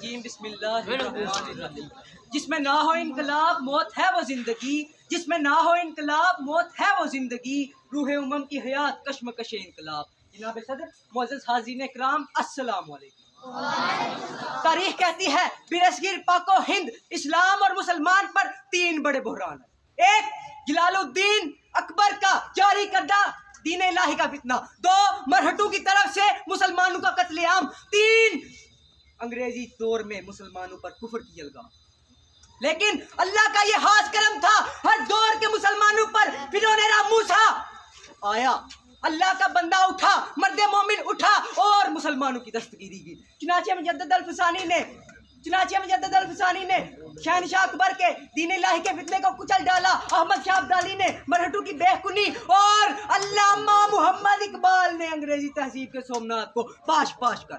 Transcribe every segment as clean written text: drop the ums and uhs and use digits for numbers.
بسم اللہ الرحمن الرحیم۔ جس میں نہ ہو انقلاب موت ہے وہ زندگی، جس میں نہ ہو انقلاب موت ہے وہ زندگی، روح امم کی حیات کشمکش انقلاب۔ جناب صدر، معزز حاضرین اکرام، السلام علیکم۔ تاریخ کہتی ہے برصغیر پاک و ہند، اسلام اور مسلمان پر تین بڑے بحران ہیں۔ ایک، جلال الدین اکبر کا جاری کردہ دین الہی کا فتنہ۔ دو، مرہٹوں کی طرف سے مسلمانوں کا قتل عام۔ تین، انگریزی دور میں مسلمانوں پر کفر کی الگام۔ لیکن اللہ کا یہ خاص کرم تھا، ہر دور کے مسلمانوں پر فرعون موسیٰ آیا، اللہ کا بندہ اٹھا، مرد مومن اٹھا اور مسلمانوں کی دستگیری کی۔ چنانچہ مجدد الفسانی نے شہنشاہ اکبر کے دین الہی کے فتنے کو کچل ڈالا۔ احمد شاہ ابدالی نے مرہٹوں کی بے کنی اور علامہ محمد اقبال نے انگریزی تہذیب کے سومنات کو پاش کر۔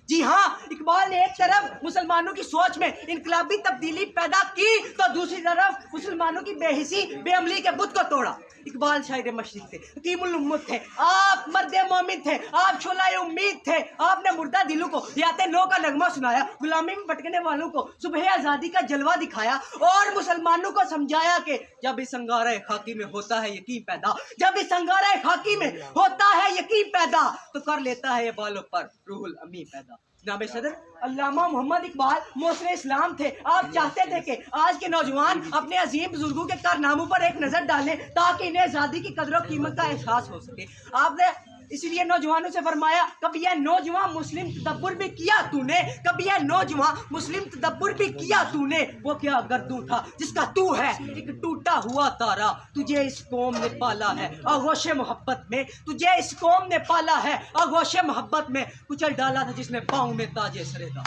جی ہاں، اقبال نے ایک طرف مسلمانوں کی سوچ میں انقلابی تبدیلی پیدا کی تو دوسری طرف مسلمانوں کی بے حسی بے عملی کے بت کو توڑا۔ اقبال شاعر مشرق تھے، حکیم الامت تھے، آپ مرد مومن تھے، آپ شعلہ امید تھے۔ آپ نے مردہ دلوں کو یات نو کا نغمہ سنایا، غلامی میں بھٹکنے والوں کو صبح آزادی کا جلوہ دکھایا اور مسلمانوں کو سمجھایا کہ جب اس انگارہ خاکی میں ہوتا ہے یقین پیدا، جب اس انگارہ خاکی میں ہوتا ہے یقین پیدا تو کر لیتا ہے یہ بالوں پر روح الامی پیدا۔ جناب صدر، علامہ محمد اقبال موثر اسلام تھے۔ آپ چاہتے تھے کہ آج کے نوجوان اپنے عظیم بزرگوں کے کارناموں پر ایک نظر ڈالیں تاکہ انہیں آزادی کی قدر و قیمت کا احساس ہو سکے۔ آپ نے اس لیے نوجوانوں سے فرمایا، کبھی یہ نوجوان مسلم تدبر بھی کیا تو نے، کبھی یہ نوجوان مسلم تدبر بھی کیا تو نے، وہ کیا گردوں تھا جس کا تو ہے ایک ٹوٹا ہوا تارا، تجھے اس قوم نے پالا ہے آغوش محبت میں، تجھے اس قوم نے پالا ہے آغوش محبت میں، کچل ڈالا تھا جس نے پاؤں میں تاج سرے دا۔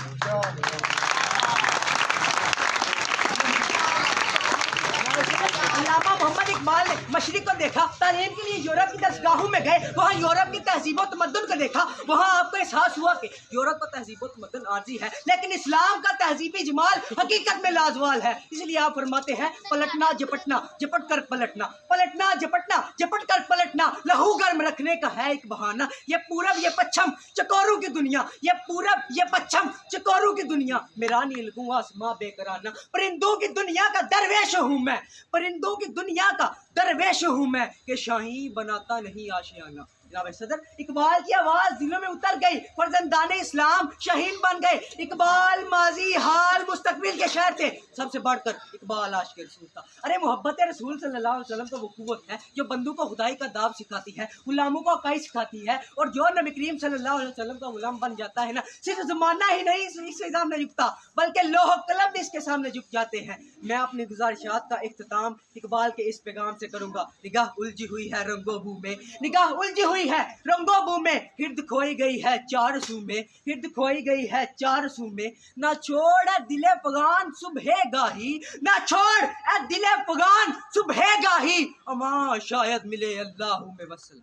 علامہ محمد اقبال نے مشرق کو دیکھا، تعلیم کے لیے یورپ کی درسگاہوں میں گئے، وہاں یورپ کی تہذیب و تمدن کو دیکھا، وہاں آپ کو احساس ہوا کہ یورپ کا تہذیب و تمدن عارضی ہے لیکن اسلام کا تہذیبی جمال حقیقت میں لازوال ہے۔ اس لیے آپ فرماتے ہیں، پلٹنا جھپٹنا جھپٹ کر پلٹنا، پلٹنا جھپٹنا جھپٹ کر پلٹنا، لہو گرم رکھنے کا ہے ایک بہانہ۔ یہ پورب یہ پچھم چکوروں کی دنیا، یہ پورب یہ پچھم چکوروں کی دنیا، میرا نہیں لگوں آسماں بے کرانہ، پرندوں کی دنیا کا درویش ہوں میں، پرندوں کی دنیا کا درویش ہوں میں، کہ شاہین بناتا نہیں آشیانہ۔ جناب صدر، اقبال کی آواز دلوں میں اتر گئی، فرزندان اسلام شاہین بن گئے۔ اقبال ماضی حال مستقبل کے شاعر تھے، سب سے بڑھ کر اقبال عاشق رسول تھا۔ ارے محبت رسول صلی اللہ علیہ وسلم تو وہ قوت ہے جو بندوں کو خدائی کا داب سکھاتی ہے، غلاموں کو عقائد سکھاتی ہے، اور جو نبی کریم صلی اللہ علیہ وسلم کا غلام بن جاتا ہے نا، صرف زمانہ ہی نہیں اس کے سامنے جھکتا بلکہ لوح و قلم بھی اس کے سامنے جھک جاتے ہیں۔ میں اپنی گزارشات کا اختتام اقبال کے اس پیغام سے کروں گا، نگاہ الجھی ہوئی ہے رنگو بو میں، نگاہ الجھی ہوئی ہے رنگو بو میں، گرد کھوئی گئی ہے چار سو میں، گرد کھوئی گئی ہے چار سو میں، نہ چھوڑ اے دل پگان صبح گاہی، نہ چھوڑ اے دل پگان صبح گاہی، اما شاید ملے اللہ میں وصل۔